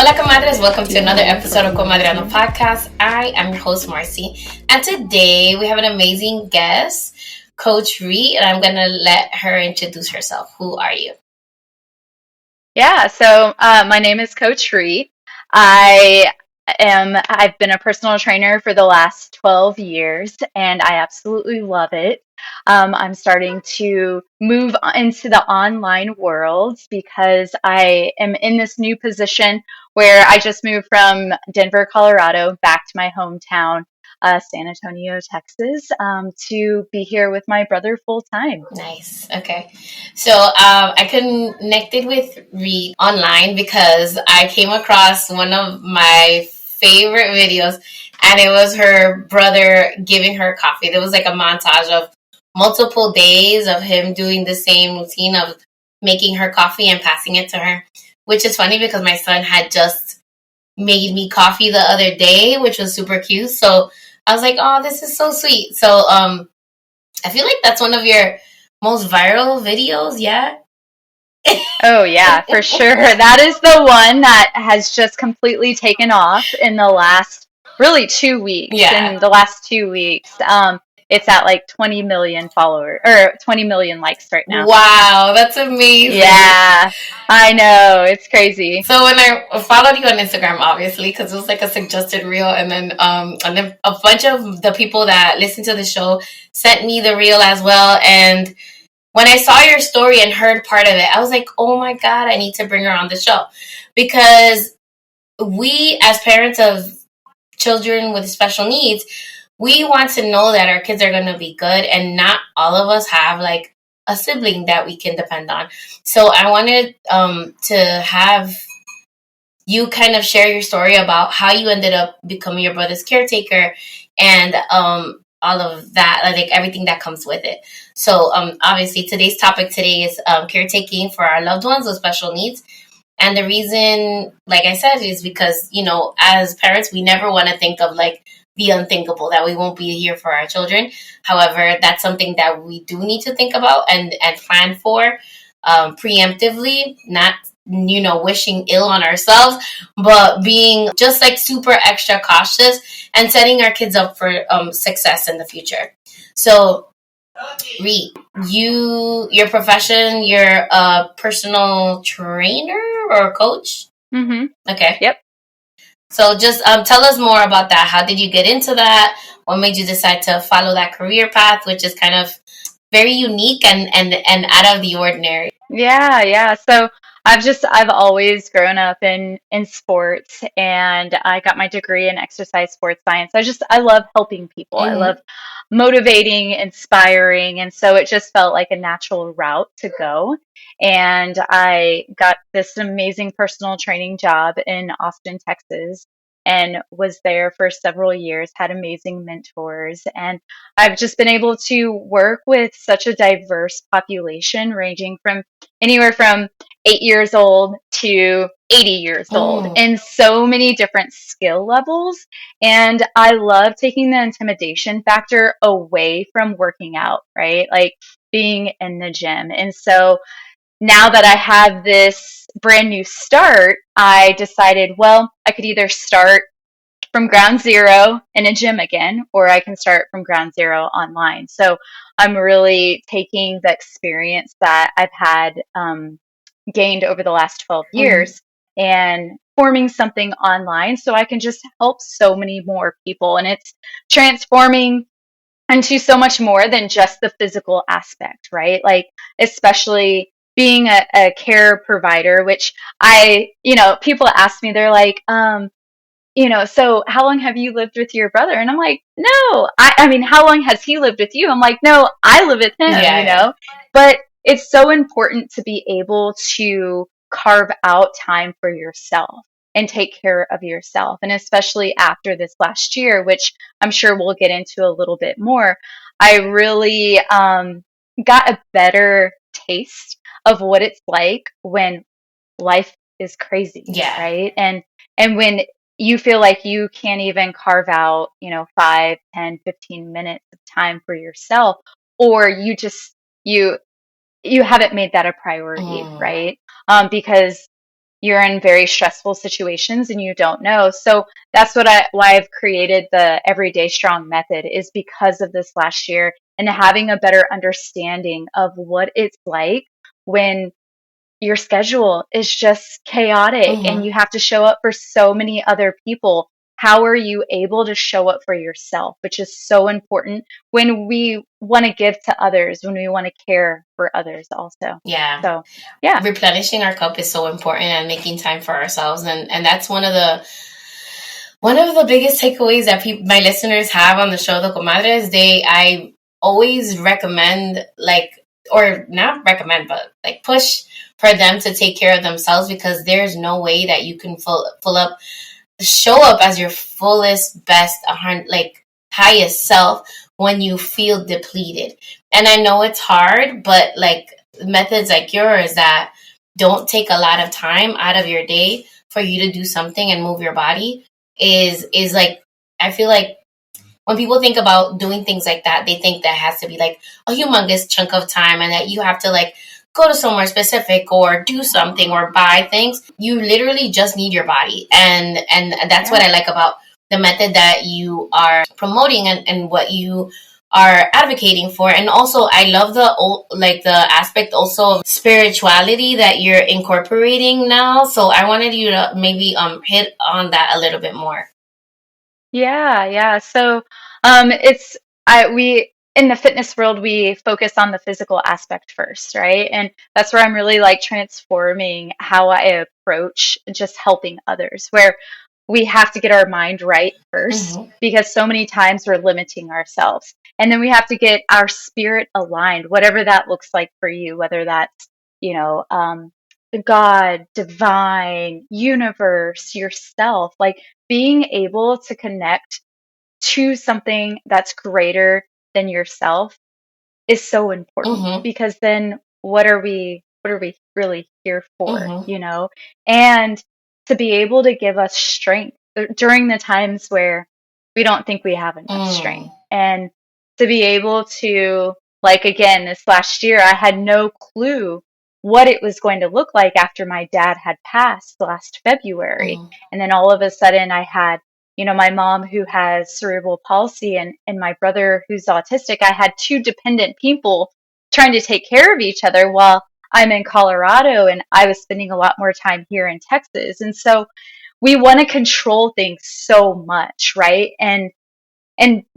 Hola Comadres, welcome to another episode of Comadreando podcast. I am your host Marcy, and today we have an amazing guest, Coach Reet, and I'm going to let her introduce herself. Who are you? Yeah, my name is Coach Reet. I've been a personal trainer for the last 12 years and I absolutely love it. I'm starting to move into the online world because I am in this new position where I just moved from Denver, Colorado back to my hometown, San Antonio, Texas, to be here with my brother full time. Nice. Okay. So I connected with Reet online because I came across one of my favorite videos, and it was her brother giving her coffee. There was like a montage of multiple days of him doing the same routine of making her coffee and passing it to her, which is funny because my son had just made me coffee the other day, which was super cute. So I was like, oh, this is so sweet. So I feel like that's one of your most viral videos, yeah? Oh, yeah, for sure. That is the one that has just completely taken off in the last really 2 weeks. Yeah. In the last 2 weeks, it's at like 20 million followers or 20 million likes right now. Wow, that's amazing. Yeah, I know. It's crazy. So when I followed you on Instagram, obviously, because it was like a suggested reel, and then a bunch of the people that listen to the show sent me the reel as well. And when I saw your story and heard part of it, I was like, oh my God, I need to bring her on the show. Because we, as parents of children with special needs, we want to know that our kids are going to be good, and not all of us have like a sibling that we can depend on. So I wanted to have you kind of share your story about how you ended up becoming your brother's caretaker and all of that, like everything that comes with it. So obviously today's topic today is caretaking for our loved ones with special needs. And the reason, like I said, is because, you know, as parents, we never want to think of like the unthinkable, that we won't be here for our children. However, that's something that we do need to think about and plan for preemptively, not, you know, wishing ill on ourselves, but being just like super extra cautious and setting our kids up for success in the future. So, Reet, your profession, you're a personal trainer or coach? Mm-hmm. Okay. Yep. So just tell us more about that. How did you get into that? What made you decide to follow that career path, which is kind of very unique and out of the ordinary? Yeah. So I've always grown up in sports, and I got my degree in exercise sports science. I love helping people. I Mm-hmm. love motivating, inspiring, and so it just felt like a natural route to go. And I got this amazing personal training job in Austin, Texas, and was there for several years, had amazing mentors, and I've just been able to work with such a diverse population ranging from anywhere from 8 years old to 80 years old Mm. in so many different skill levels. And I love taking the intimidation factor away from working out, right? Like being in the gym. And so now that I have this brand new start, I decided, well, I could either start from ground zero in a gym again, or I can start from ground zero online. So I'm really taking the experience that I've had gained over the last 12 Mm-hmm. years and forming something online so I can just help so many more people. And it's transforming into so much more than just the physical aspect, right? Like, especially being a care provider, which people ask me, they're like, so how long have you lived with your brother? And I'm like, no, I mean, how long has he lived with you? I'm like, no, I live with him, Yeah. but it's so important to be able to carve out time for yourself and take care of yourself. And especially after this last year, which I'm sure we'll get into a little bit more, I really got a better taste of what it's like when life is crazy, Yeah. right? And when you feel like you can't even carve out, 5, 10, 15 minutes of time for yourself, or you haven't made that a priority, Mm. right? Because you're in very stressful situations and you don't know. So that's why I've created the Everyday Strong method, is because of this last year and having a better understanding of what it's like when your schedule is just chaotic and Mm-hmm. you have to show up for so many other people. How are you able to show up for yourself, which is so important when we want to give to others, when we want to care for others also. Yeah. So, yeah. Replenishing our cup is so important, and making time for ourselves, and that's one of the biggest takeaways that my listeners have on the show, the Comadres. I always recommend, like, or not recommend, but like push for them to take care of themselves, because there's no way that you can show up as your fullest, best, like highest self when you feel depleted. And I know it's hard, but like methods like yours that don't take a lot of time out of your day for you to do something and move your body is like, I feel like when people think about doing things like that, they think that has to be like a humongous chunk of time, and that you have to like go to somewhere specific or do something or buy things. You literally just need your body. And that's what I like about the method that you are promoting, and what you are advocating for. And also I love the aspect also of spirituality that you're incorporating now. So I wanted you to maybe hit on that a little bit more. Yeah, yeah. So, we in the fitness world, we focus on the physical aspect first, right? And that's where I'm really like transforming how I approach just helping others, where we have to get our mind right first, Mm-hmm. because so many times we're limiting ourselves. And then we have to get our spirit aligned, whatever that looks like for you, whether that's, you know, God, divine, universe, yourself, like being able to connect to something that's greater than yourself is so important, Mm-hmm. because then what are we really here for, Mm-hmm. And to be able to give us strength during the times where we don't think we have enough Mm. strength, and to be able to, like, again, this last year I had no clue what it was going to look like after my dad had passed last February. Mm. And then all of a sudden I had, my mom who has cerebral palsy, and my brother who's autistic. I had two dependent people trying to take care of each other while I'm in Colorado, and I was spending a lot more time here in Texas. And so we want to control things so much, right? And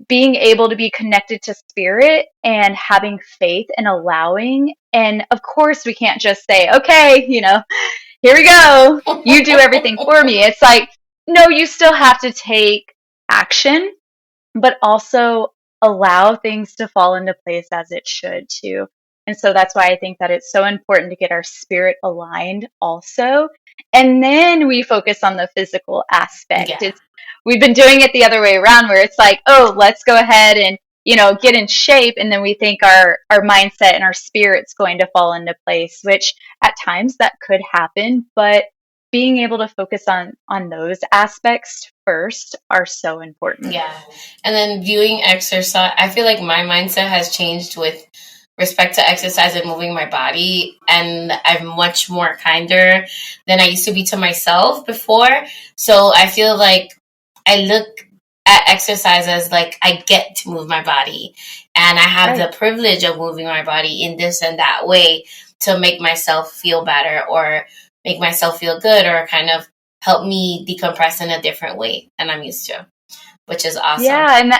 being able to be connected to spirit and having faith and allowing. And of course, we can't just say, okay, here we go. You do everything for me. It's like, no, you still have to take action, but also allow things to fall into place as it should too. And so that's why I think that it's so important to get our spirit aligned also. And then we focus on the physical aspect. Yeah. We've been doing it the other way around, where it's like, oh, let's go ahead and, get in shape. And then we think our mindset and our spirit's going to fall into place, which at times that could happen, but being able to focus on those aspects first are so important. Yeah. And then viewing exercise, I feel like my mindset has changed with respect to exercise and moving my body. And I'm much more kinder than I used to be to myself before. So I feel like I look at exercise as like I get to move my body, and I have Right. the privilege of moving my body in this and that way to make myself feel better, or make myself feel good, or kind of help me decompress in a different way than I'm used to, which is awesome. Yeah, and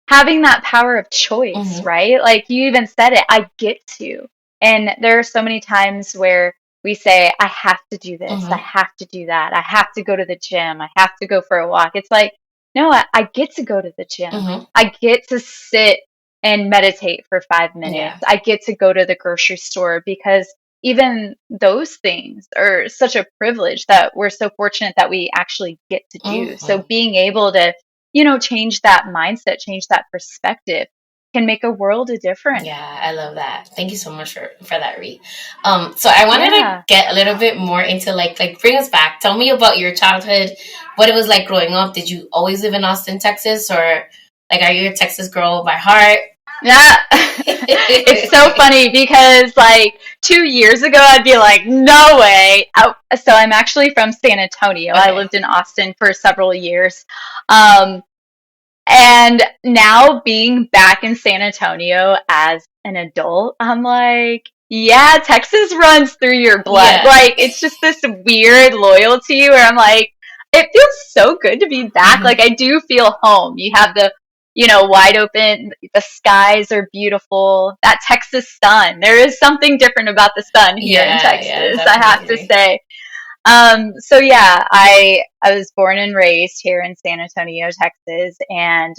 having that power of choice, Mm-hmm. right? Like you even said it, I get to. And there are so many times where we say, I have to do this, I Mm-hmm. have to do that, I have to go to the gym, I have to go for a walk. It's like, no, I get to go to the gym. Mm-hmm. I get to sit and meditate for 5 minutes. Yeah. I get to go to the grocery store, because even those things are such a privilege that we're so fortunate that we actually get to do. So Mm-hmm. being able to change that mindset, change that perspective can make a world of difference. Yeah, I love that. Thank you so much for that, Reet. So I wanted to Yeah. get a little bit more into like bring us back. Tell me about your childhood, what it was like growing up. Did you always live in Austin, Texas, or like are you a Texas girl by heart? Yeah. It's so funny because like 2 years ago, I'd be like, no way. So I'm actually from San Antonio. I Okay. lived in Austin for several years. Um, and now being back in San Antonio as an adult, I'm like, yeah, Texas runs through your blood. Yeah. Like, it's just this weird loyalty where I'm like, it feels so good to be back. Hmm. Like, I do feel home. You have the, wide open, the skies are beautiful. That Texas sun, there is something different about the sun here in Yeah, Texas, I have to definitely. say. So yeah, I was born and raised here in San Antonio, Texas, and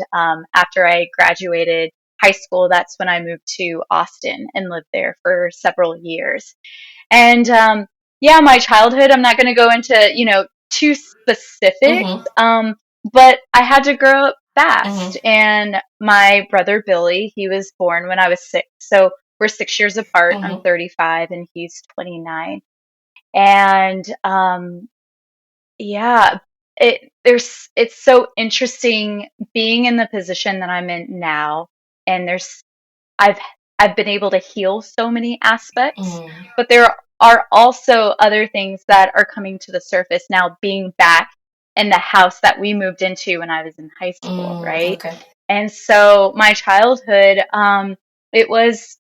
after I graduated high school, that's when I moved to Austin and lived there for several years. And yeah, my childhood, I'm not going to go into too specifics, Hmm. but I had to grow up Hmm. fast. And my brother Billy, he was born when I was 6, so we're 6 years apart. I'm Hmm. 35 and he's 29. And yeah, it's so interesting being in the position that I'm in now, and I've I've been able to heal so many aspects, Hmm. but there are also other things that are coming to the surface now being back in the house that we moved into when I was in high school, right? Okay. And so my childhood, it was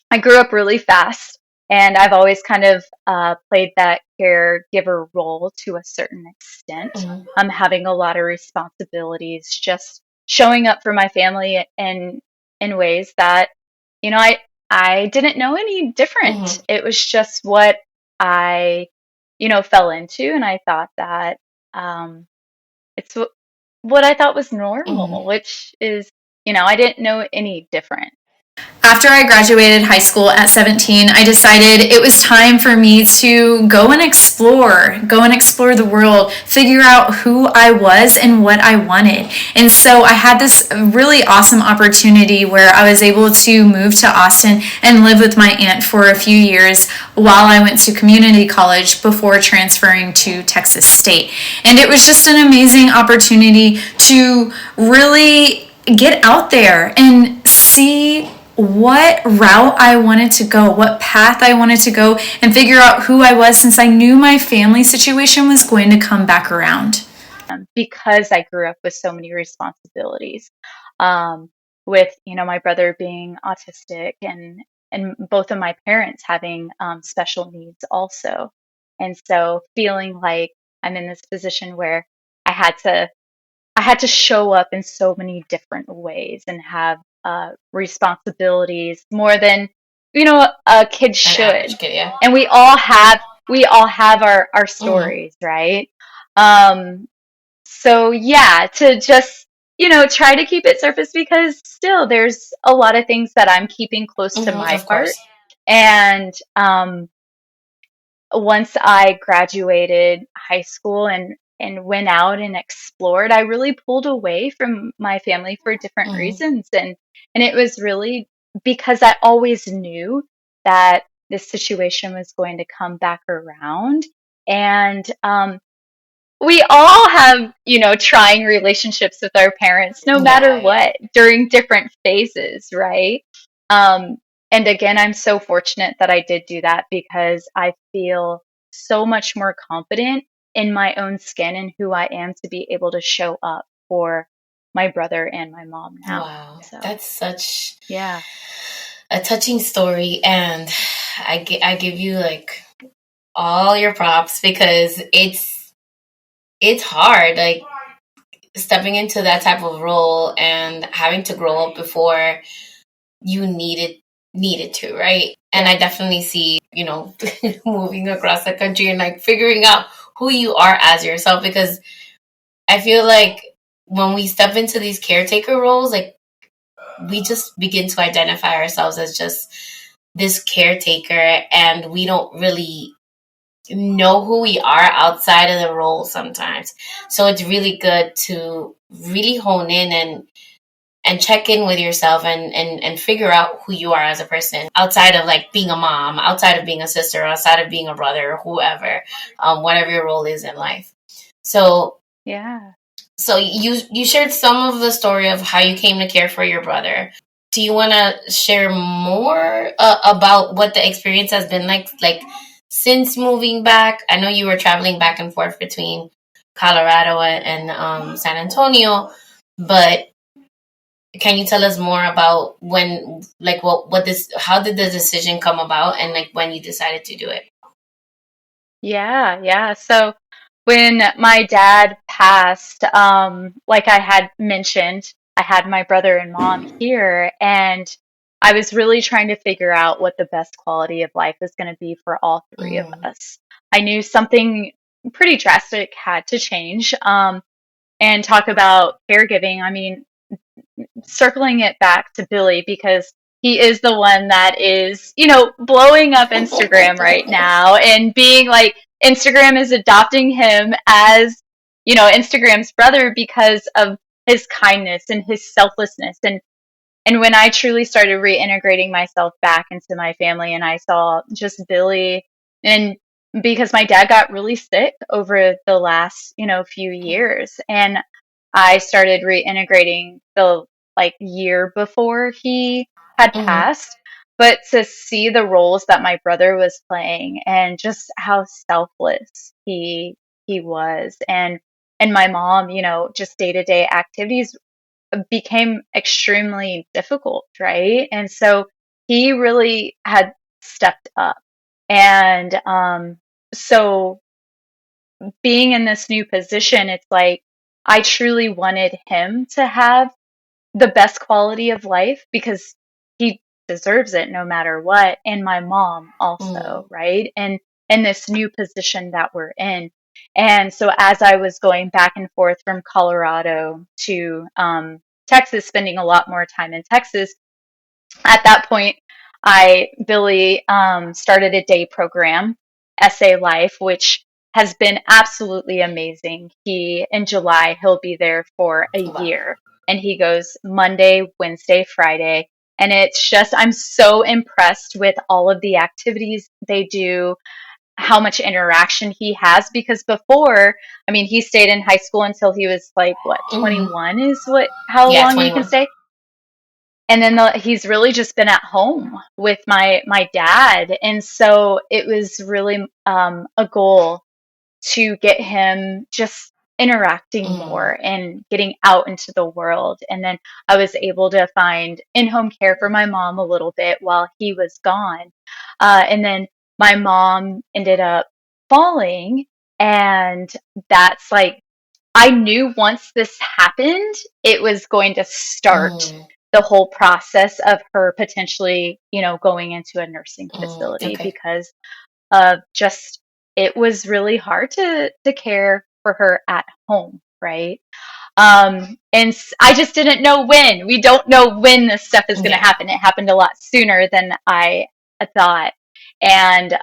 I grew up really fast, and I've always kind of played that caregiver role to a certain extent. Hmm. I'm having a lot of responsibilities, just showing up for my family in ways that, I didn't know any different. Hmm. It was just what I, fell into, and I thought that it's what I thought was Hmm. normal, which is, I didn't know any different. After I graduated high school at 17, I decided it was time for me to go and explore the world, figure out who I was and what I wanted. And so I had this really awesome opportunity where I was able to move to Austin and live with my aunt for a few years while I went to community college before transferring to Texas State. And it was just an amazing opportunity to really get out there and see what route I wanted to go, what path I wanted to go, and figure out who I was since I knew my family situation was going to come back around. Because I grew up with so many responsibilities. Um, with my brother being autistic and both of my parents having special needs also, and so feeling like I'm in this position where I had to I had to show up in so many different ways and have responsibilities more than a kid An should. average kid, yeah. And we all have our Hmm. stories, right? Um, so yeah, to just, try to keep it surface because still there's a lot of things that I'm keeping close to Hmm. my Of heart. course. And once I graduated high school and went out and explored, I really pulled away from my family for different Hmm. reasons. And it was really because I always knew that this situation was going to come back around. And we all have, trying relationships with our parents, no matter Yeah, yeah. what, during different phases, right? Um, and again, I'm so fortunate that I did do that because I feel so much more confident in my own skin and who I am to be able to show up for my brother and my mom now. Wow. So, That's such yeah. a touching story. And I give you like all your props because it's hard. Like stepping into that type of role and having to grow up before you needed to, right? And Yeah. I definitely see, moving across the country and like figuring out who you are as yourself because I feel like when we step into these caretaker roles, like we just begin to identify ourselves as just this caretaker and we don't really know who we are outside of the role sometimes. So it's really good to really hone in and check in with yourself and figure out who you are as a person outside of like being a mom, outside of being a sister, outside of being a brother, whoever, whatever your role is in life. So Yeah. so you shared some of the story of how you came to care for your brother. do you want to share more about what the experience has been like since moving back? I know you were traveling back and forth between Colorado and San Antonio, but can you tell us more about when, like, what this, how did the decision come about, and like when you decided to do it? Yeah. So when my dad passed, like I had mentioned, I had my brother and mom here, and I was really trying to figure out what the best quality of life was going to be for all three of Mm, us. I knew something pretty drastic had to change. And talk about caregiving. I mean, circling it back to Billy because he is the one that is, blowing up Instagram right now and being like, Instagram is adopting him as, Instagram's brother because of his kindness and his selflessness. And when I truly started reintegrating myself back into my family and I saw just Billy, and because my dad got really sick over the last, few years, and I started reintegrating the like year before he had mm, passed. But to see the roles that my brother was playing and just how selfless he was, and my mom, just day-to-day activities became extremely difficult, right? And so he really had stepped up. And so being in this new position, it's like I truly wanted him to have the best quality of life because he deserves it no matter what. And my mom mm, also, right? And in this new position that we're in. And so as I was going back and forth from Colorado to Texas, spending a lot more time in Texas, at that point, Billy started a day program, SA Life, which has been absolutely amazing. In July, he'll be there for a wow. year, and he goes Monday, Wednesday, Friday. And it's just, I'm so impressed with all of the activities they do, how much interaction he has. Because before, I mean, he stayed in high school until he was like, what, Mm-hmm. 21 is how Yeah, long you can 21. stay? And then he's really just been at home with my dad, and so it was really a goal to get him just interacting Mm, more and getting out into the world. And then I was able to find in-home care for my mom a little bit while he was gone, and then my mom ended up falling, and that's like I knew once this happened, it was going to start mm, the whole process of her potentially, going into a nursing facility okay. because of just it was really hard to care for her at home, right? And I just didn't know when. We don't know when this stuff is going to Yeah. happen. It happened a lot sooner than I thought. And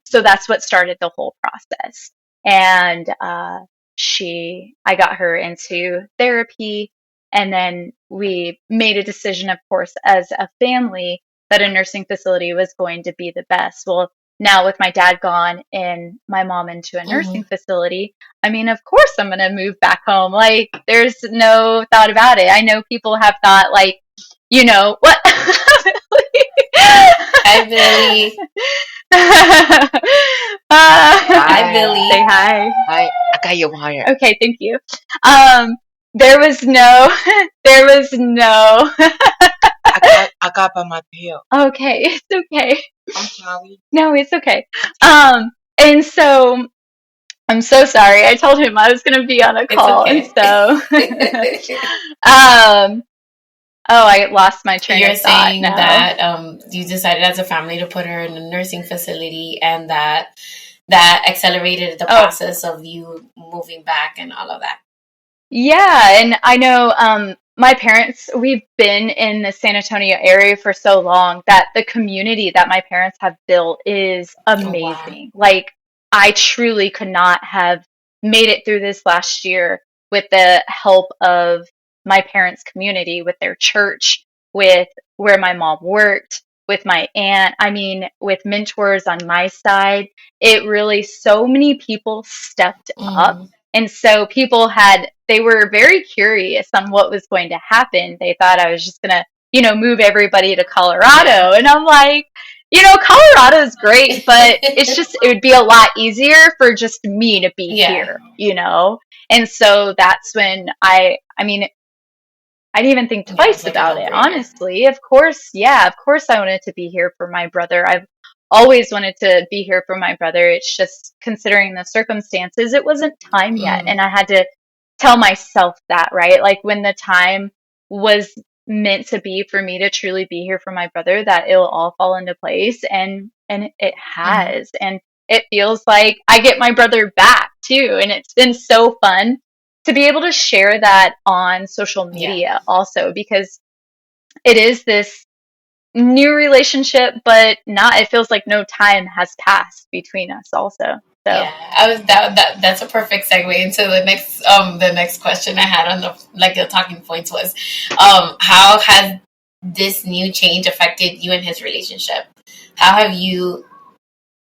so that's what started the whole process. And I got her into therapy. And then we made a decision, of course, as a family, that a nursing facility was going to be the best. Well, now with my dad gone and my mom into a Mm-hmm. nursing facility, I mean, of course I'm going to move back home. Like, there's no thought about it. I know people have thought, like, what? Hi, Billy. Hi, uh, Hi. say Billy. hi. Hi. Akayo hire. Okay, thank you. There was no, there was no. Akapa Mateo. Okay, it's okay. I'm sorry. No, it's okay. And so I'm so sorry. I told him I was going to be on a It's call, and okay. so um oh, I lost my train You're of thought saying now. that you decided as a family to put her in a nursing facility, and that accelerated the Oh, process of you moving back and all of that. yeah, and I know my parents, we've been in the San Antonio area for so long that the community that my parents have built is Oh, wow. amazing. Like, I truly could not have made it through this last year with the help of my parents' community, with their church, with where my mom worked, with my aunt. I mean, with mentors on my side. It really, so many people stepped up. Mm, And so they were very curious on what was going to happen. They thought I was just going to move everybody to Colorado. And I'm like, Colorado is great, but it would be a lot easier for just me to be here, And so that's when I mean, I didn't even think twice like a about it, no-brainer. honestly. Of course I wanted to be here for my brother. I've always wanted to be here for my brother. It's just considering the circumstances, it wasn't time yet. And I had to tell myself that, right? Like when the time was meant to be for me to truly be here for my brother, that it'll all fall into place. And it has. And it feels like I get my brother back too. And it's been so fun to be able to share that on social media also, because it is this new relationship, but it feels like no time has passed between us also. So yeah, I was that's a perfect segue into the next question I had on the talking points was how has this new change affected you and his relationship? How have you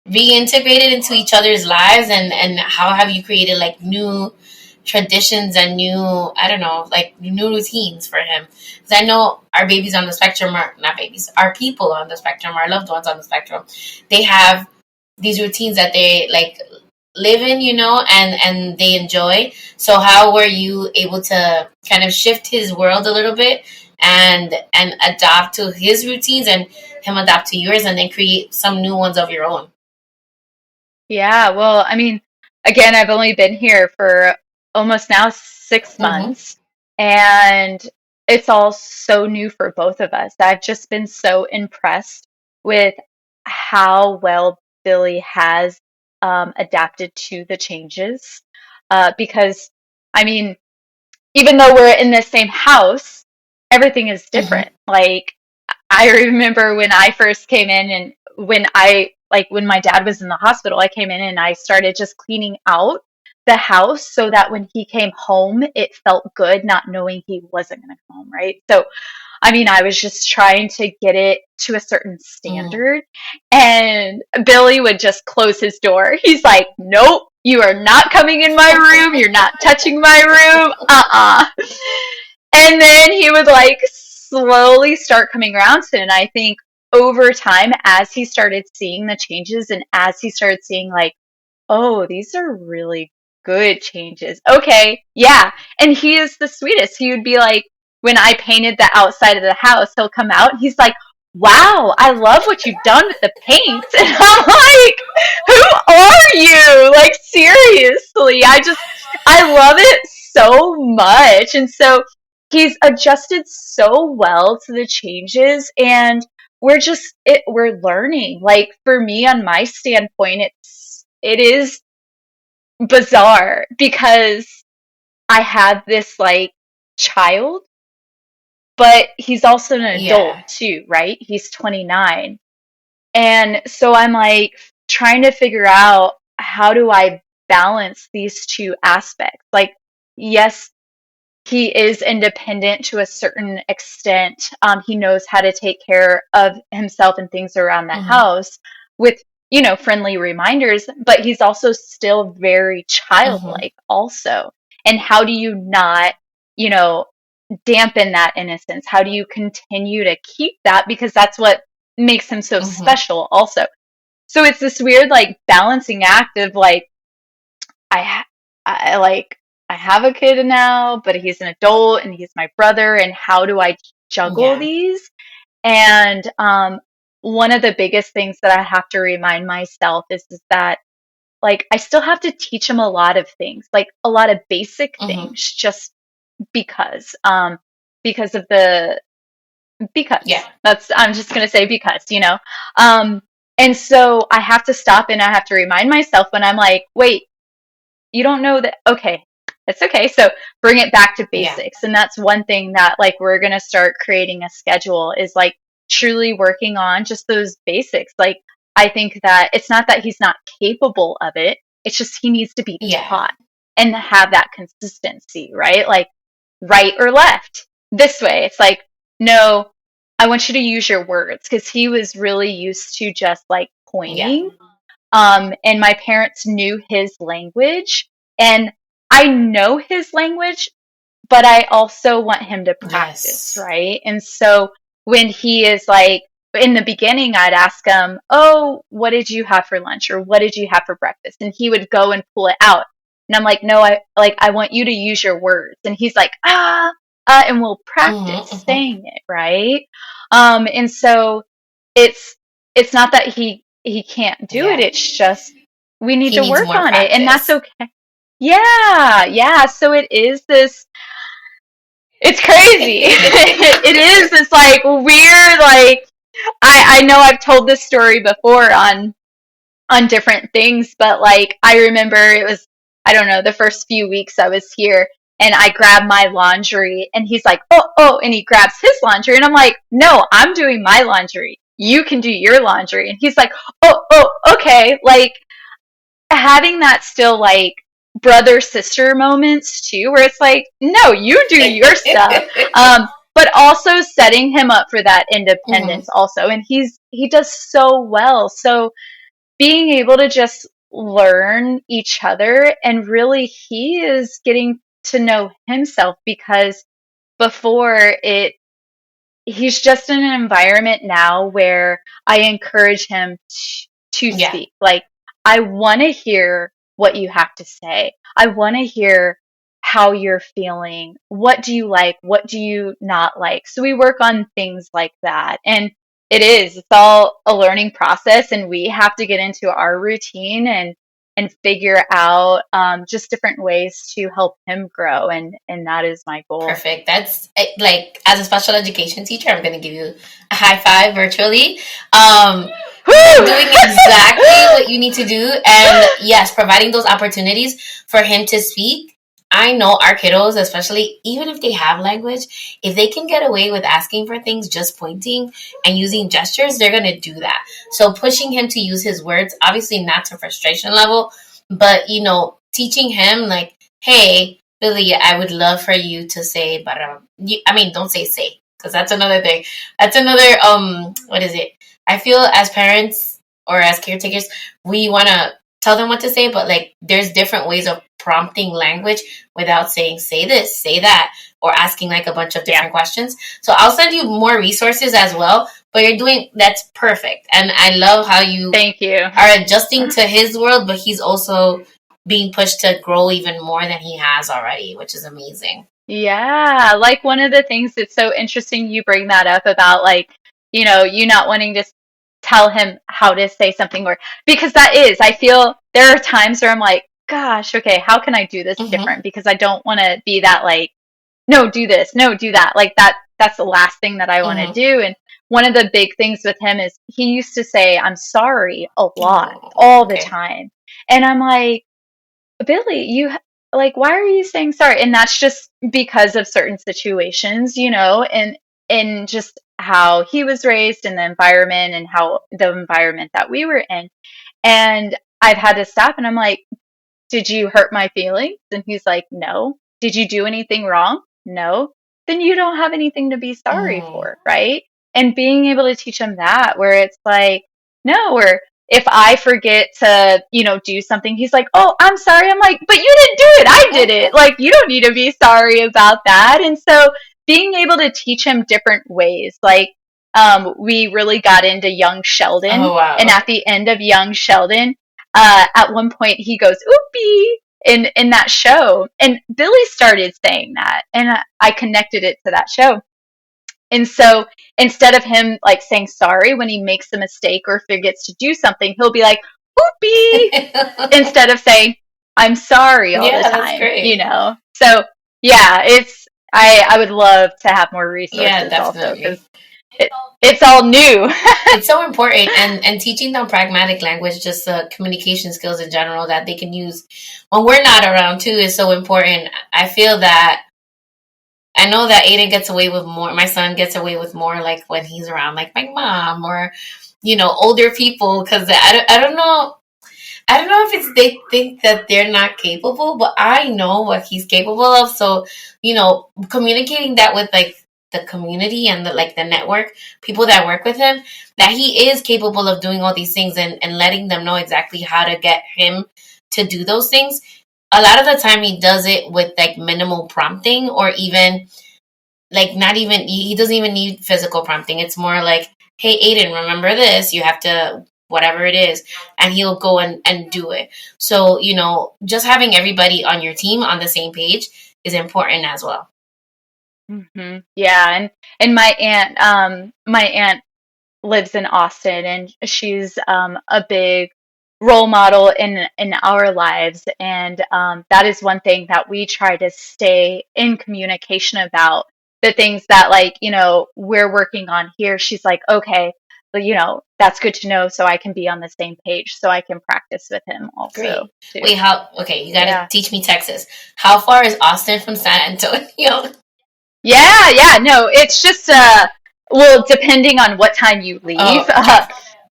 reintegrated into each other's lives, and how have you created like new traditions and new new routines for him? Because I know our babies on the spectrum, are not babies, our people on the spectrum, our loved ones on the spectrum, they have these routines that they like live in, and they enjoy. So how were you able to kind of shift his world a little bit and adapt to his routines and him adapt to yours, and then create some new ones of your own? Yeah, well, I mean, again, I've only been here for almost now 6 months, and it's all so new for both of us. I've just been so impressed with how well Billy has adapted to the changes. Because, I mean, even though we're in the same house, everything is different. Like, I remember when I first came in, and when my dad was in the hospital, I came in and I started just cleaning out the house so that when he came home, it felt good, not knowing he wasn't going to come home, right? So, I mean, I was just trying to get it to a certain standard, and Billy would just close his door. He's like, nope, you are not coming in my room. You're not touching my room. And then he would like slowly start coming around to it. And I think over time, as he started seeing the changes and as he started seeing like, oh, these are really good changes. Okay, yeah. And he is the sweetest. He would be like, when I painted the outside of the house, he'll come out and he's like, wow, I love what you've done with the paint. And I'm like, who are you? Like, seriously, I love it so much. And so he's adjusted so well to the changes, and we're learning. Like, for me, on my standpoint, it is bizarre because I have this like child, but he's also an adult too, right? He's 29. And so I'm like trying to figure out, how do I balance these two aspects? Like, yes, he is independent to a certain extent. He knows how to take care of himself and things around the house with, friendly reminders, but he's also still very childlike also. And how do you not, dampen that innocence? How do you continue to keep that? Because that's what makes him so special also. So it's this weird, like, balancing act of like, I have a kid now, but he's an adult and he's my brother, and how do I juggle these? And one of the biggest things that I have to remind myself is that, like, I still have to teach him a lot of things, like a lot of basic things, just because of the I'm just gonna say because. And so I have to stop and I have to remind myself when I'm like, wait, you don't know that. Okay, it's okay. So bring it back to basics. And that's one thing that, like, we're going to start creating a schedule, is like truly working on just those basics. Like, I think that it's not that he's not capable of it. It's just he needs to be taught and have that consistency, right? Like, right or left, this way. It's like, no, I want you to use your words, because he was really used to just like pointing. And my parents knew his language, and I know his language, but I also want him to practice, right? And so when he is like, in the beginning, I'd ask him, "Oh, what did you have for lunch?" or "What did you have for breakfast?" And he would go and pull it out. And I'm like, "No, I want you to use your words." And he's like, and we'll Mm-hmm, practice mm-hmm. saying it, right? And so it's it's not that he can't do it. Yeah. It's just we need He to needs work more on it, and that's practice. okay. Yeah, yeah. So it is this. It's crazy. It is. It's like weird. Like I know I've told this story before on different things, but like I remember it was, I don't know, the first few weeks I was here, and I grabbed my laundry and he's like, "Oh," and he grabs his laundry and I'm like, "No, I'm doing my laundry. You can do your laundry." And he's like, "Oh, okay." Like having that still like brother sister moments too, where it's like, "No, you do your stuff." But also setting him up for that Mm-hmm. independence also. And he does so well. So being able to just learn each other, and really he is getting to know himself, because before it he's just in an environment now where I encourage him to Yeah. speak. Like, I want to hear what you have to say. I want to hear how you're feeling. What do you like? What do you not like? So we work on things like that. And it's all a learning process, and we have to get into our routine and figure out just different ways to help him grow. And that is my goal. Perfect. That's like, as a special education teacher, I'm going to give you a high five virtually. You're Woo! doing exactly what you need to do. And yes, providing those opportunities for him to speak. I know our kiddos, especially, even if they have language, if they can get away with asking for things, just pointing and using gestures, they're going to do that. So pushing him to use his words, obviously not to frustration level, but, teaching him like, hey, Billy, I would love for you to say, but I mean, don't say, because that's another thing. That's another, what is it? I feel as parents or as caretakers, we want to tell them what to say, but like there's different ways of prompting language without saying, say this, say that, or asking like a bunch of Yeah. different questions. So I'll send you more resources as well, but you're doing that's perfect. And I love how you Thank you. are adjusting to his world, but he's also being pushed to grow even more than he has already, which is amazing. Yeah, like one of the things that's so interesting you bring that up about, like, you not wanting to tell him how to say something, or because I feel there are times where I'm like, gosh, okay, how can I do this Mm-hmm. different? Because I don't want to be that like, no, do this, no, do that. Like that's the last thing that I want to Mm-hmm. do. And one of the big things with him is he used to say, "I'm sorry" a lot, Oh, all the okay. time. And I'm like, "Billy, like, why are you saying sorry?" And that's just because of certain situations, and just how he was raised, and the environment, and how the environment that we were in. And I've had to stop, and I'm like, "Did you hurt my feelings?" And he's like, "No." "Did you do anything wrong?" "No." "Then you don't have anything to be sorry Mm. for," right? And being able to teach him that, where it's like, no, or if I forget to, do something, he's like, "Oh, I'm sorry." I'm like, "But you didn't do it. I did it. Like, you don't need to be sorry about that." And so being able to teach him different ways, like, we really got into Young Sheldon. Oh, And wow. at the end of Young Sheldon, at one point he goes, "Oopie," in that show. And Billy started saying that, and I connected it to that show. And so instead of him like saying sorry when he makes a mistake or forgets to do something, he'll be like, "Oopie," Yeah, instead of saying, "I'm sorry" all the that's time, great. So yeah, I would love to have more Yeah, resources also, because definitely. it's all new. It's so important, and teaching them pragmatic language, just communication skills in general that they can use when we're not around too, is so important. I know that Aiden gets away with more. My son gets away with more, like when he's around, like my mom or older people, because I don't know. I don't know if it's they think that they're not capable, but I know what he's capable of. So, communicating that with like the community and the network, people that work with him, that he is capable of doing all these things, and letting them know exactly how to get him to do those things. A lot of the time he does it with like minimal prompting, or even like not even he doesn't even need physical prompting. It's more like, hey Aiden, remember this, you have to whatever it is, and he'll go and do it. So, just having everybody on your team on the same page is important as well. Yeah, and my aunt lives in Austin, and she's a big role model in our lives, and that is one thing that we try to stay in communication about. The things that, like, we're working on here, she's like, okay, but that's good to know, so I can be on the same page, so I can practice with him also Great. too. Wait, you gotta teach me Texas. How far is Austin from San Antonio? Yeah, no, it's just well, depending on what time you leave.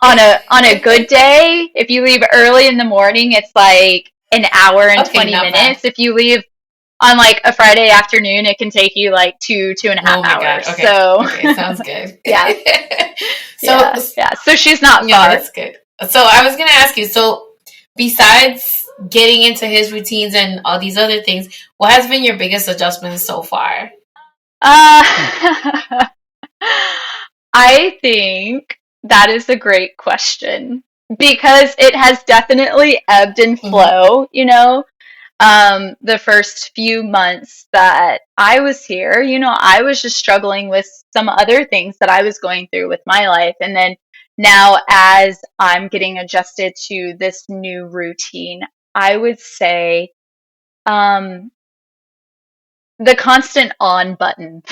On a good day, if you leave early in the morning, it's like an hour and 20 minutes. Bad. If you leave on like a Friday afternoon, it can take you like 2.5 hours. God. Okay. So okay, sounds good. Yeah. Yeah. So she's not far. Yeah, that's good. So I was gonna ask you, so besides getting into his routines and all these other things, what has been your biggest adjustment so far? I think that is a great question, because it has definitely ebbed and flow, the first few months that I was here, I was just struggling with some other things that I was going through with my life. And then now, as I'm getting adjusted to this new routine, I would say, the constant on button,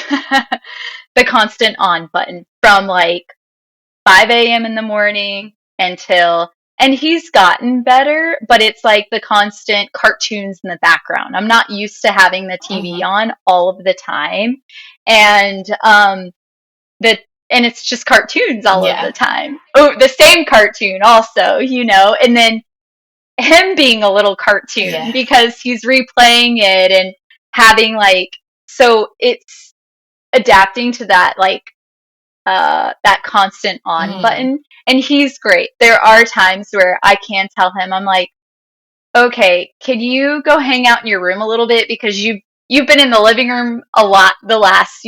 the constant on button from like 5 a.m. in the morning until, and he's gotten better, but it's like the constant cartoons in the background. I'm not used to having the TV on all of the time. And, and it's just cartoons all of the time. Oh, the same cartoon also, and then him being a little cartoon because he's replaying it and having like, so it's adapting to that, like, that constant on button, and he's great. There are times where I can tell him, I'm like, okay, can you go hang out in your room a little bit, because you've been in the living room a lot the last,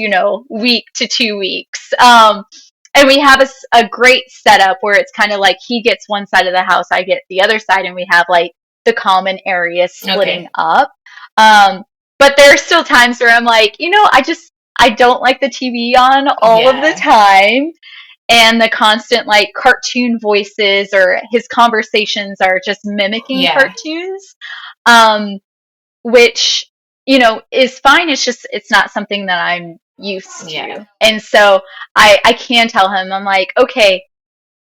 week to 2 weeks. And we have a great setup where it's kind of like he gets one side of the house, I get the other side, and we have like the common areas splitting up. But there are still times where I'm like, I don't like the TV on all of the time. And the constant like cartoon voices, or his conversations are just mimicking cartoons, which, is fine. It's just, it's not something that I'm used to. And so I can tell him, I'm like, okay,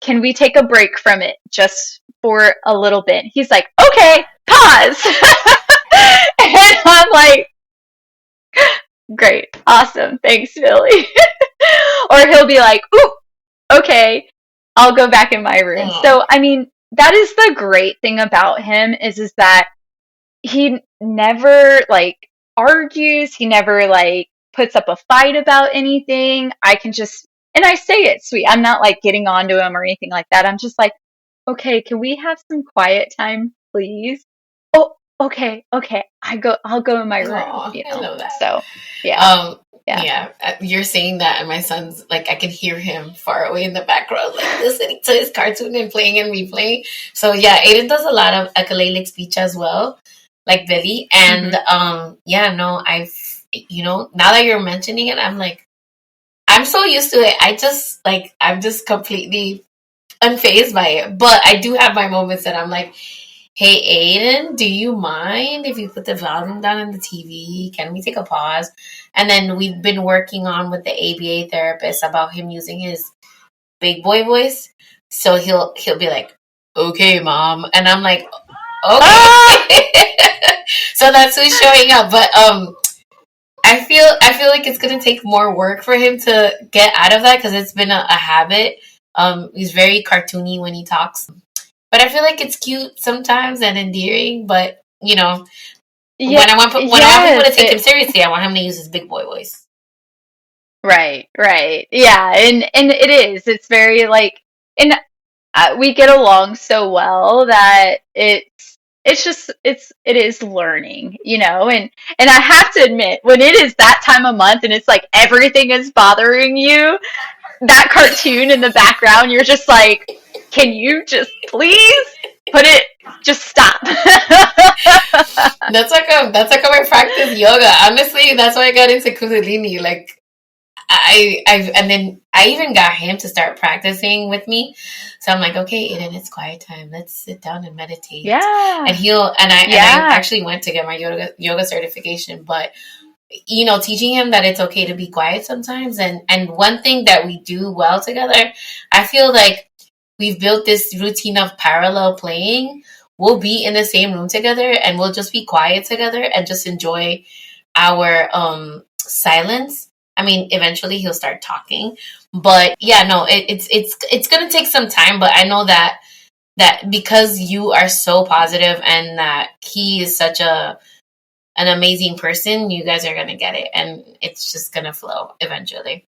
can we take a break from it just for a little bit? He's like, okay, pause. And I'm like, great, awesome, thanks, Billy. Or he'll be like, ooh, okay, I'll go back in my room. So, I mean, that is the great thing about him is that he never like argues. He never like puts up a fight about anything. I can just, and I say it sweet. I'm not like getting onto him or anything like that. I'm just like, okay, can we have some quiet time, please? Oh, okay. I'll go in my room. I love that. So, yeah. Yeah, you're saying that, and my son's like, I can hear him far away in the background, like listening to his cartoon and playing and replaying. So yeah, Aiden does a lot of echolalic speech as well, like Billy. And I've now that you're mentioning it, I'm like, I'm so used to it. I'm just completely unfazed by it. But I do have my moments that I'm like, hey, Aiden, do you mind if you put the volume down on the TV? Can we take a pause? And then we've been working on with the ABA therapist about him using his big boy voice. So he'll be like, okay, Mom. And I'm like, okay. So that's who's showing up. But I feel like it's going to take more work for him to get out of that, because it's been a habit. He's very cartoony when he talks. But I feel like it's cute sometimes and endearing. But, when I want people to take him seriously, I want him to use his big boy voice. Right. Yeah, and it is. It's very like, and we get along so well that it's it is learning, and I have to admit, when it is that time of month and it's like everything is bothering you, that cartoon in the background, you're just like, can you just please put it, just stop. That's like how I practice yoga. Honestly, that's why I got into Kundalini. Like and then I even got him to start practicing with me. So I'm like, okay, Aiden, it's quiet time. Let's sit down and meditate. Yeah. And I actually went to get my yoga certification, but teaching him that it's okay to be quiet sometimes. And one thing that we do well together, I feel like we've built this routine of parallel playing. We'll be in the same room together and we'll just be quiet together and just enjoy our silence. I mean, eventually he'll start talking, but yeah, no, it's gonna take some time. But I know that because you are so positive and that he is such an amazing person, you guys are gonna get it, and it's just gonna flow eventually.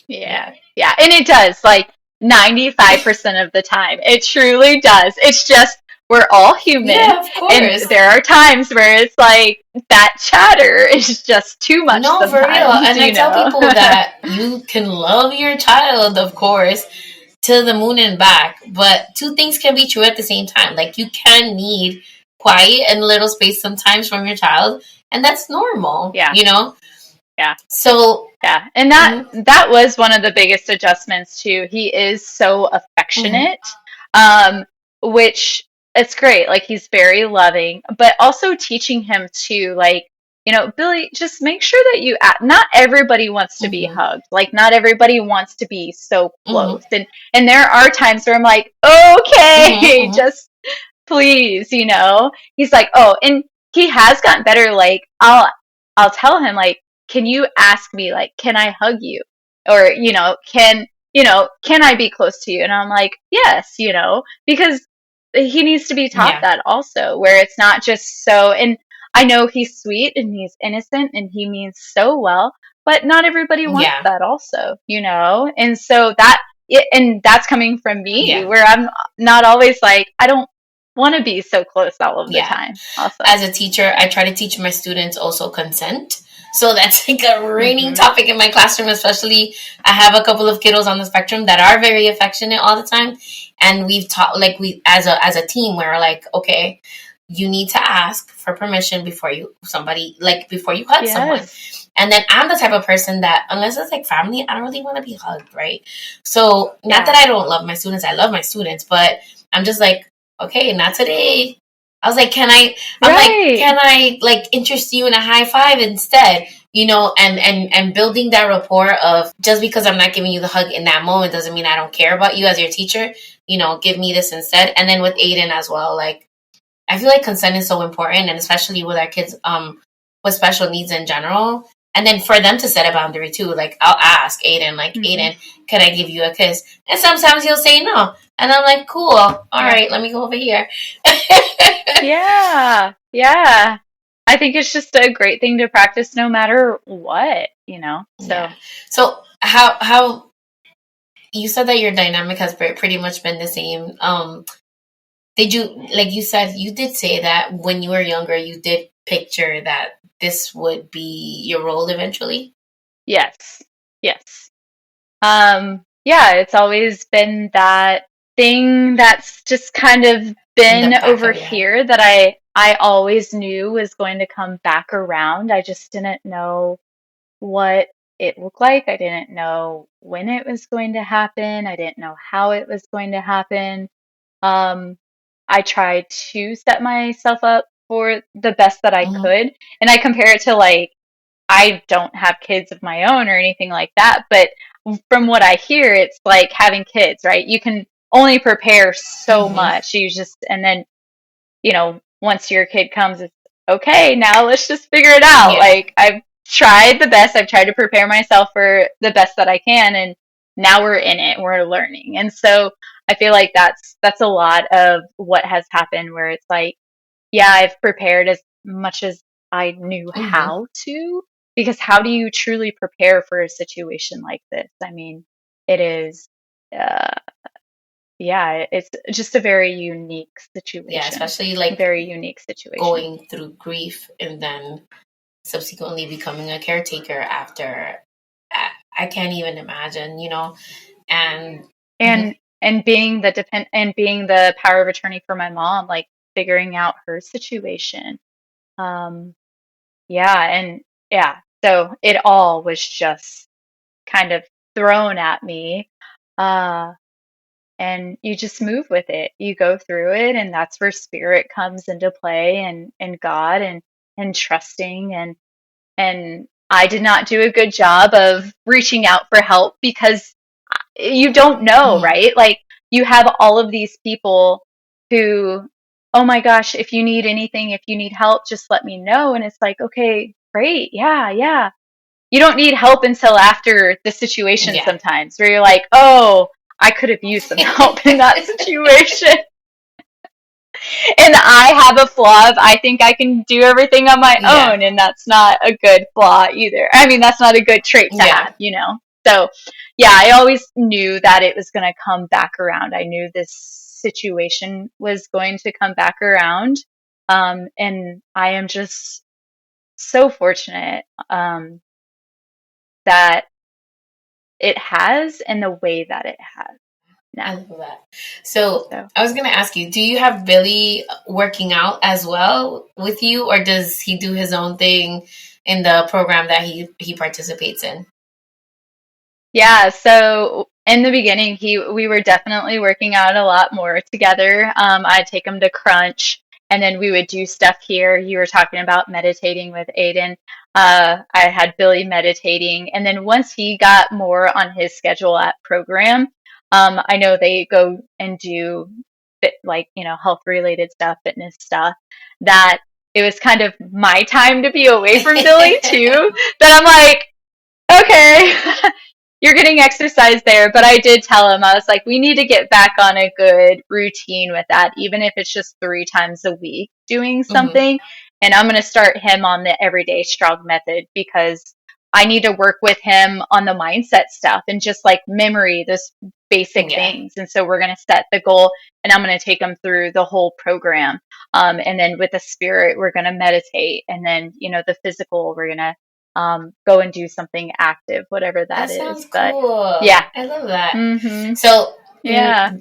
Yeah. And it does, like 95% of the time. It truly does. It's just, we're all human. Yeah, of course. And there are times where it's like that chatter is just too much. No, for real. And I tell people that you can love your child, of course, to the moon and back, but two things can be true at the same time. Like, you can need quiet and little space sometimes from your child, and that's normal. Yeah. Yeah. So yeah, and that was one of the biggest adjustments too. He is so affectionate, which it's great. Like, he's very loving, but also teaching him to, like, Billy, just make sure that not everybody wants to be hugged. Like, not everybody wants to be so close. And there are times where I'm like, okay, just please, He's like, oh, and he has gotten better. Like, I'll tell him, like, can you ask me, like, can I hug you? Or, can I be close to you? And I'm like, yes, because he needs to be taught that also, where it's not just so, and I know he's sweet and he's innocent and he means so well, but not everybody wants that also, And so and that's coming from me, where I'm not always like, I don't want to be so close all of the time. Also, as a teacher, I try to teach my students also consent. So that's like a reigning topic in my classroom, especially I have a couple of kiddos on the spectrum that are very affectionate all the time. And we've taught, like, as a team, we're like, okay, you need to ask for permission before you hug someone. And then I'm the type of person that, unless it's like family, I don't really want to be hugged, right? So not that I don't love my students, I love my students, but I'm just like, okay, not today. I was like, can I like interest you in a high five instead? And building that rapport of, just because I'm not giving you the hug in that moment doesn't mean I don't care about you as your teacher. Give me this instead. And then with Aiden as well, like, I feel like consent is so important, and especially with our kids with special needs in general. And then for them to set a boundary too, like, I'll ask Aiden, like, Aiden, can I give you a kiss? And sometimes he'll say no. And I'm like, cool. All right, let me go over here. Yeah. I think it's just a great thing to practice no matter what, So how you said that your dynamic has pretty much been the same. Did you, like you said, you did say that when you were younger, you did picture that this would be your role eventually? Yes. Yeah, it's always been that thing that's just kind of been over here that I always knew was going to come back around. I just didn't know what it looked like. I didn't know when it was going to happen. I didn't know how it was going to happen. I tried to set myself up for the best that I could. And I compare it to, like, I don't have kids of my own or anything like that, but from what I hear, it's like having kids, right? You can only prepare so much. And then, once your kid comes, it's okay, now let's just figure it out. Like, I've tried the best. I've tried to prepare myself for the best that I can, and now we're in it. We're learning. And so I feel like that's a lot of what has happened, where it's like, yeah, I've prepared as much as I knew how to, because how do you truly prepare for a situation like this? I mean, it is, yeah, it's just a very unique Yeah, situation. especially like Very unique situation. going through grief and then subsequently becoming a caretaker after. I can't even imagine, and mhm. And being the power of attorney for my mom, like figuring out her situation. Um, yeah, and yeah, so it all was just kind of thrown at me. Uh, and you just move with it. You go through it, and that's where spirit comes into play, and God, and trusting, and I did not do a good job of reaching out for help because you don't know, Mhm. right? Like you have all of these people who, oh my gosh, if you need anything, if you need help, just let me know. And it's like, okay, great. Yeah, yeah. You don't need help until after the situation Yeah. sometimes where you're like, oh, I could have used some help in that situation. And I have a flaw of I think I can do everything on my Yeah. own, and that's not a good flaw either. I mean, that's not a good trait to Yeah. have. So, yeah, I always knew that it was going to come back around. I knew this situation was going to come back around. And I am just so fortunate that it has and the way that it has I now. love that. So So. I was going to ask you, do you have Billy working out as well with you, or does he do his own thing in the program that he participates in? Yeah, so in the beginning, we were definitely working out a lot more together. I'd take him to crunch, and then we would do stuff here. You were talking about meditating with Aiden. I had Billy meditating, and then once he got more on his schedule at program, I know they go and do like health related stuff, fitness stuff. That it was kind of my time to be away from Billy too. That I'm like, okay, you're getting exercise there. But I did tell him, I was like, we need to get back on a good routine with that, even if it's just 3 times a week doing Hmm. something. And I'm going to start him on the everyday strong method because I need to work with him on the mindset stuff and just like memory, this basic Yeah, things. And so we're going to set the goal and I'm going to take him through the whole program. And then with the spirit, we're going to meditate. And then, the physical, we're going to go and do something active, whatever that that sounds is. But cool. yeah, I love that. hmm So yeah,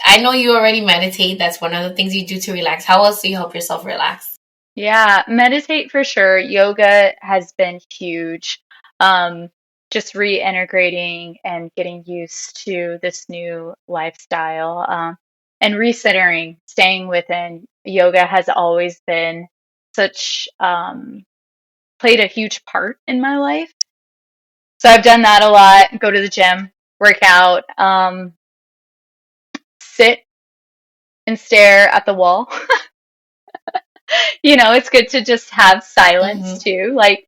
I know you already meditate. That's one of the things you do to relax. How else do you help yourself relax? yeah. Meditate for sure. Yoga has been huge. Um, just reintegrating and getting used to this new lifestyle, and recentering, staying within yoga has always been such played a huge part in my life. So I've done that a lot. Go to the gym, work out, sit and stare at the wall. It's good to just have silence Hmm. too. Like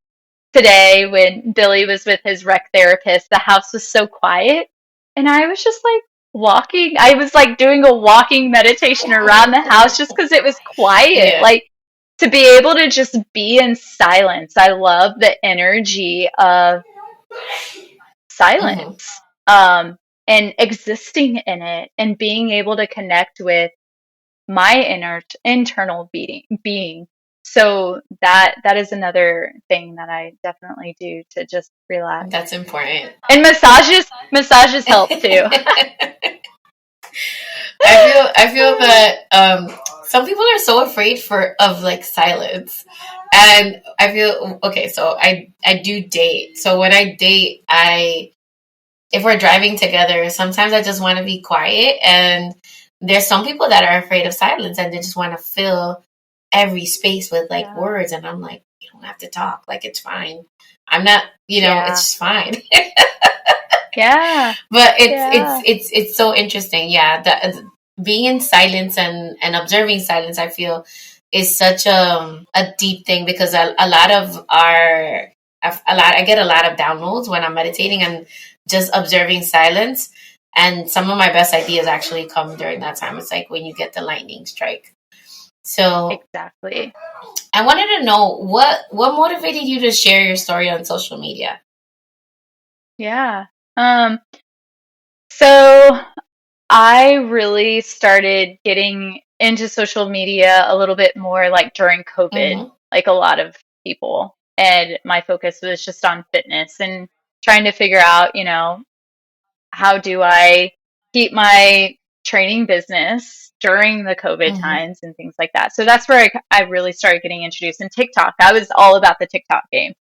today when Billy was with his rec therapist, the house was so quiet and I was just like walking. I was like doing a walking meditation around the house just because it was quiet. Yeah. Like to be able to just be in silence. I love the energy of Hmm. silence. And existing in it and being able to connect with my internal being. So that is another thing that I definitely do to just relax. That's important. And massages help too. I feel that some people are so afraid of like silence, and I feel okay. So I do date. So when I date, if we're driving together, sometimes I just want to be quiet, and there's some people that are afraid of silence and they just want to fill every space with like Yeah. words, and I'm like, you don't have to talk. Like it's fine. I'm not. Yeah. It's fine. Yeah. But it's it's Yeah. it's it's so interesting. Yeah, being in silence and observing silence, I feel, is such a deep thing because a lot of I get a lot of downloads when I'm meditating and just observing silence. And some of my best ideas actually come during that time. It's like when you get the lightning strike. So Exactly. I wanted to know what motivated you to share your story on social media. Yeah. So I really started getting into social media a little bit more like during COVID, Mm-hmm. like a lot of people. And my focus was just on fitness and trying to figure out, how do I keep my training business during the COVID Mm-hmm. times and things like that. So that's where I really started getting introduced in TikTok. I was all about the TikTok game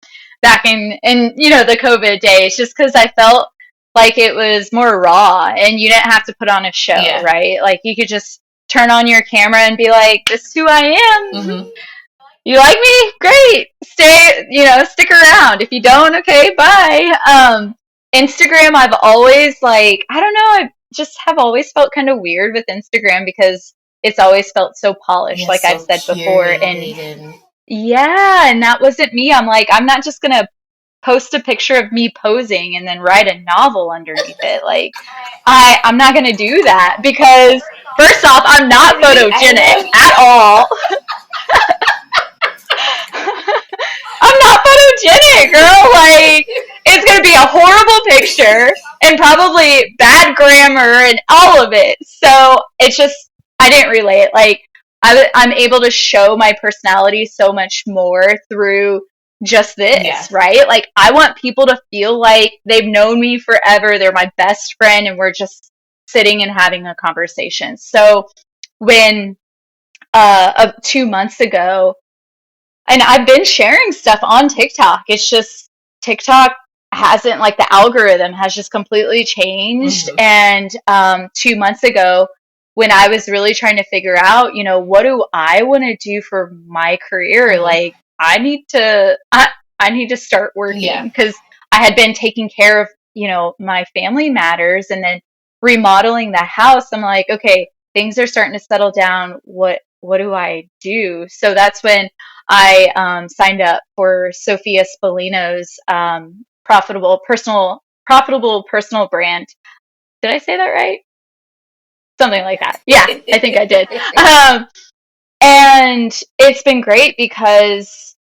back in the COVID days, just because I felt like it was more raw and you didn't have to put on a show, Yeah. right? Like you could just turn on your camera and be like, "This is who I am." Mm-hmm. You like me? Great. Stick around. If you don't, okay, bye. Instagram, I've always I don't know, I just have always felt kind of weird with Instagram because it's always felt so polished, Yes, like I've so said before. And curated. yeah, and that wasn't me. I'm like, I'm not just gonna post a picture of me posing and then write a novel underneath it. Like, I'm not gonna do that because first off, I'm not Really? I photogenic love at all. I'm not photogenic, girl. Like, it's gonna be a horrible picture and probably bad grammar and all of it. So it's just, I didn't relate. Like, I'm able to show my personality so much more through just Yeah. this, right? Like, I want people to feel like they've known me forever. They're my best friend, and we're just sitting and having a conversation. So when 2 months ago, and I've been sharing stuff on TikTok. It's just TikTok hasn't, like, the algorithm has just completely changed. Mm-hmm. And 2 months ago, when I was really trying to figure out, what do I want to do for my career? Mm-hmm. Like, I need to start working Yeah. because I had been taking care of, my family matters and then remodeling the house. I'm like, okay, things are starting to settle down. What do I do? So that's when I signed up for Sophia Spallino's profitable personal brand. Did I say that right? Something like that. Yeah, I think I did. And it's been great because,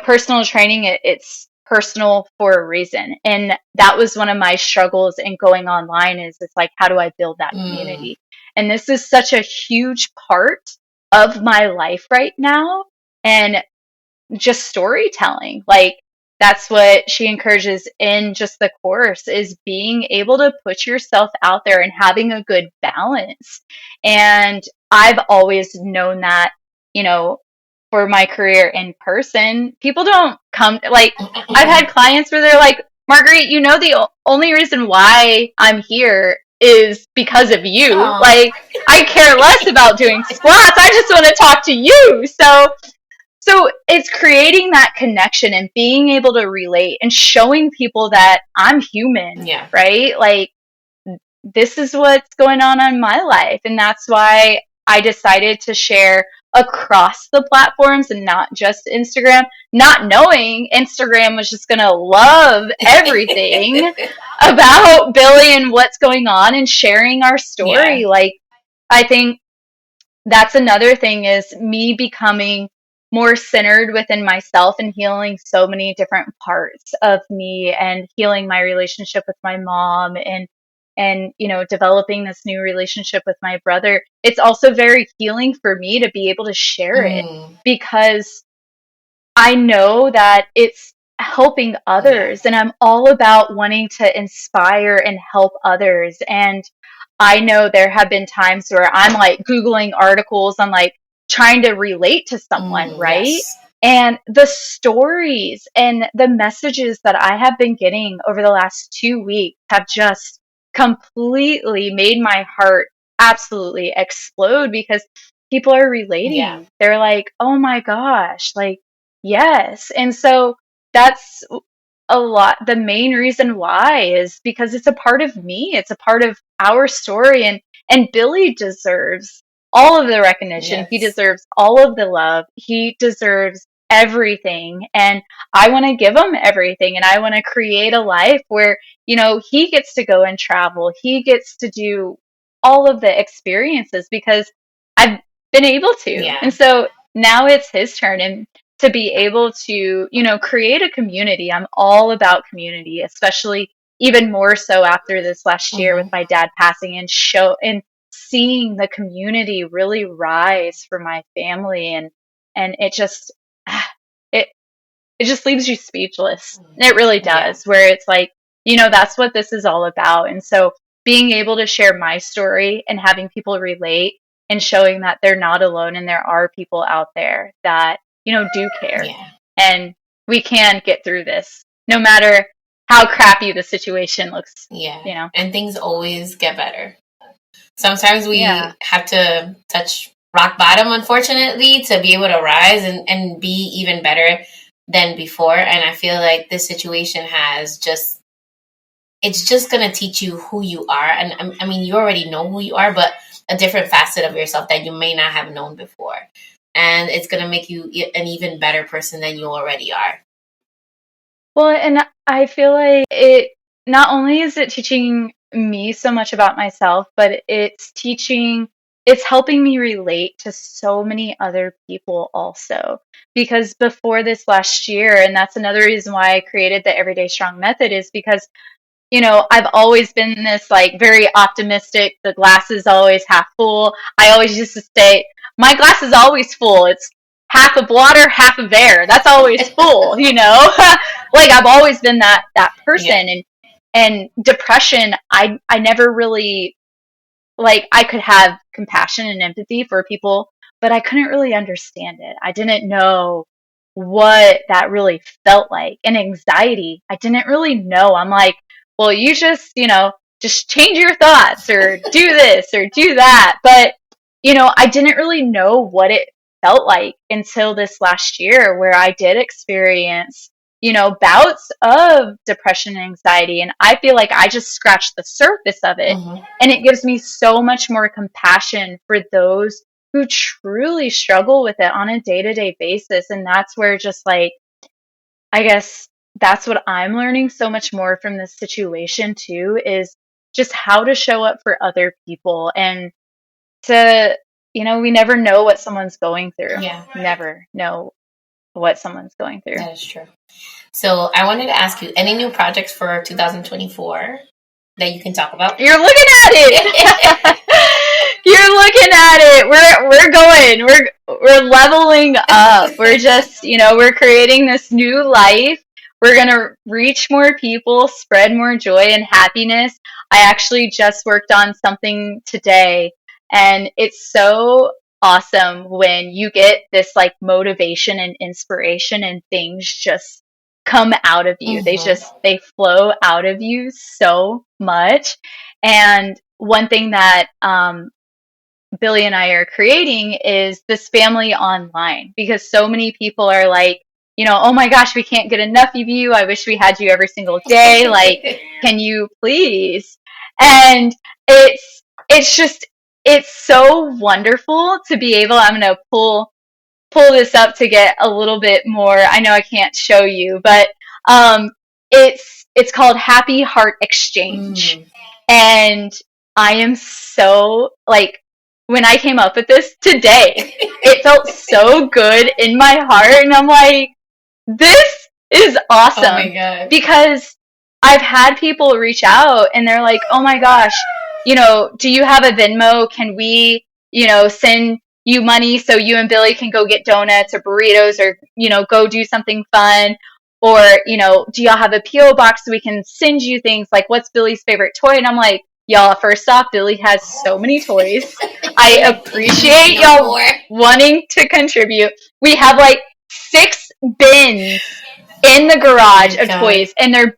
personal training, it's personal for a reason. And that was one of my struggles in going online is it's like, how do I build that Mm. community? And this is such a huge part of my life right now. And just storytelling. Like that's what she encourages in just the course is being able to put yourself out there and having a good balance. And I've always known that, you know, for my career in person, people don't come like I've had clients where they're like, Marguerite, the only reason why I'm here is because of you. Aw. Like I care less about doing squats. I just want to talk to you. So it's creating that connection and being able to relate and showing people that I'm human, Yeah. right? Like this is what's going on in my life. And that's why I decided to share across the platforms and not just Instagram, not knowing Instagram was just going to love everything about Billy and what's going on and sharing our Yeah. story. Like I think that's another thing is me becoming more centered within myself and healing so many different parts of me and healing my relationship with my mom and developing this new relationship with my brother. It's also very healing for me to be able to share it Mm. because I know that it's helping Yeah. others and I'm all about wanting to inspire and help others. And I know there have been times where I'm like Googling articles on like trying to relate to someone, Mm. right? Yes. And the stories and the messages that I have been getting over the last 2 weeks have just completely made my heart absolutely explode because people are Yeah. relating. They're like, oh my gosh, like, yes. And so that's a lot. The main reason why is because it's a part of me. It's a part of our story. And Billy deserves all of the recognition. He Yes. deserves all of the love. He deserves everything. And I want to give him everything. And I want to create a life where, he gets to go and travel. He gets to do all of the experiences because I've been able to. Yeah. And so now it's his turn. And to be able to, create a community. I'm all about community, especially even more so after this last year with Mhm. my dad passing, and seeing the community really rise for my family, and it just it it just leaves you speechless. It really Yeah. does, where it's like, that's what this is all about. And so being able to share my story and having people relate and showing that they're not alone and there are people out there that, do care. Yeah. And we can get through this no matter how crappy the situation looks, Yeah. And things always get better. Sometimes Yeah. we have to touch rock bottom, unfortunately, to be able to rise and be even better than before. And I feel like this situation it's just going to teach you who you are. And I mean, you already know who you are, but a different facet of yourself that you may not have known before. And it's going to make you an even better person than you already are. Well, and I feel like not only is it teaching me so much about myself, but it's helping me relate to so many other people also. Because before this last year, and that's another reason why I created the Everyday Strong Method, is because I've always been this like very optimistic, the glass is always half full. I always used to say, my glass is always full. It's half of water, half of air. That's always full, Like I've always been that person. Yeah. And depression, I never really, like, I could have compassion and empathy for people, but I couldn't really understand it. I didn't know what that really felt like. And anxiety, I didn't really know. I'm like, well, you just change your thoughts or do this or do that. But, I didn't really know what it felt like until this last year, where I did experience, bouts of depression and anxiety. And I feel like I just scratched the surface of it. Mm-hmm. And it gives me so much more compassion for those who truly struggle with it on a day-to-day basis. And that's where, just like, I guess that's what I'm learning so much more from this situation too, is just how to show up for other people, and to, we never know what someone's going through. Yeah. Never know what someone's going through. That is true. So I wanted to ask you, any new projects for 2024 that you can talk about? You're looking at it. You're looking at it. We're going. We're leveling up. We're just, we're creating this new life. We're going to reach more people, spread more joy and happiness. I actually just worked on something today, and it's so awesome when you get this like motivation and inspiration and things just come out of you. Mm-hmm. They flow out of you so much. And one thing that Billy and I are creating is this family online, because so many people are like, oh my gosh, we can't get enough of you. I wish we had you every single day. Like, can you please? And it's so wonderful to be able, I'm going to pull this up to get a little bit more. I know I can't show you, but it's called Happy Heart Exchange. And I am so, like, when I came up with this today, it felt so good in my heart, and I'm like, this is awesome. Oh my God. Because I've had people reach out and they're like, oh my gosh, do you have a Venmo? Can we, send you money so you and Billy can go get donuts or burritos, or, go do something fun? Or, do y'all have a P.O. box so we can send you things? Like, what's Billy's favorite toy? And I'm like, y'all, first off, Billy has so many toys. I appreciate y'all wanting to contribute. We have like 6 bins in the garage of toys, and they're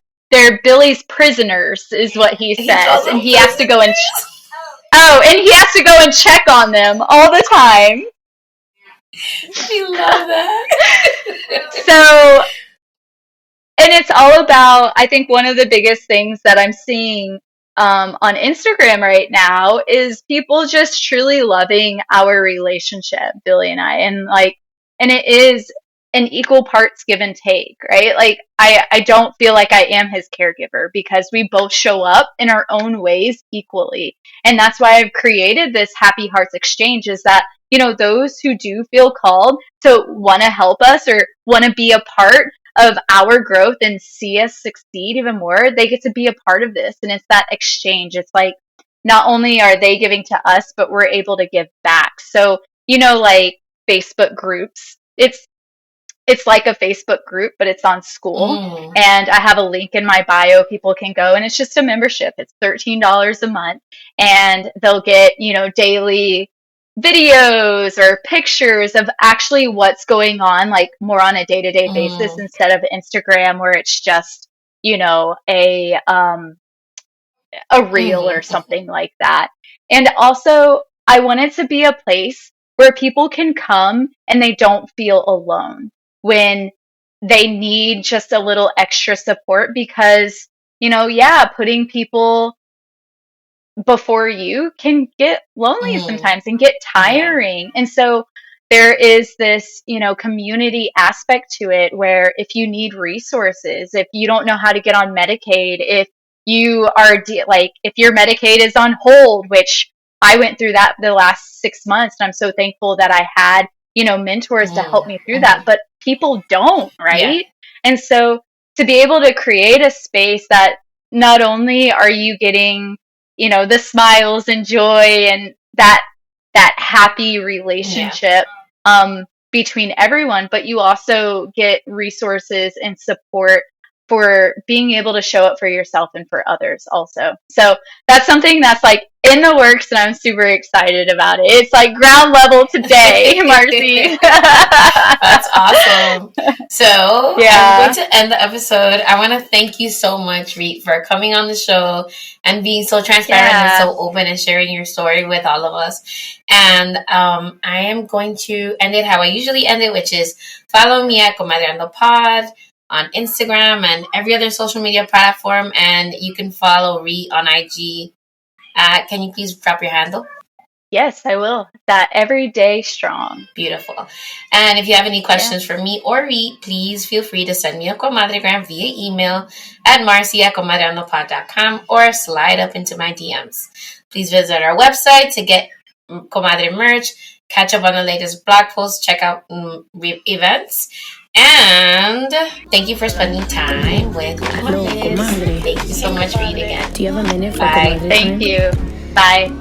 Billy's prisoners, is what he says. And he has to go and check on them all the time. I love that. So, and it's all about, I think one of the biggest things that I'm seeing on Instagram right now is people just truly loving our relationship, Billy and I. And it is an equal parts give and take, right? Like, I don't feel like I am his caregiver, because we both show up in our own ways equally. And that's why I've created this Happy Hearts Exchange, is that, those who do feel called to want to help us or want to be a part of our growth and see us succeed even more, they get to be a part of this. And it's that exchange. It's like, not only are they giving to us, but we're able to give back. So, like Facebook groups, it's like a Facebook group, but it's on school. And I have a link in my bio. People can go, and it's just a membership. It's $13 a month, and they'll get, daily videos or pictures of actually what's going on, like more on a day-to-day basis, instead of Instagram where it's just, a reel or something like that. And also, I want it to be a place where people can come and they don't feel alone when they need just a little extra support, because, putting people before you can get lonely sometimes and get tiring. And so there is this, community aspect to it, where if you need resources, if you don't know how to get on Medicaid, if you are if your Medicaid is on hold, which I went through that the last 6 months, and I'm so thankful that I had, mentors to help me through that, but people don't, right? And so to be able to create a space that not only are you getting, the smiles and joy and that happy relationship between everyone, but you also get resources and support for being able to show up for yourself and for others also. So that's something that's like in the works, and I'm super excited about it. It's like ground level today, Marcy. That's awesome. So I'm going to end the episode. I want to thank you so much, Reet, for coming on the show and being so transparent and so open and sharing your story with all of us. And I am going to end it how I usually end it, which is follow me at Comadreando Pod on Instagram and every other social media platform. And you can follow Reet on IG. Can you please drop your handle? Yes, I will. That everyday strong. Beautiful. And if you have any questions for me or Reet, please feel free to send me a Comadre-Gram via email at Marcy@comadreandopod.com or slide up into my DMs. Please visit our website to get Comadre merch, catch up on the latest blog posts, check out events. And thank you for spending time with Comadres. Thank you so much, Reet, again. Do you have a minute for Bye. Thank you. Bye.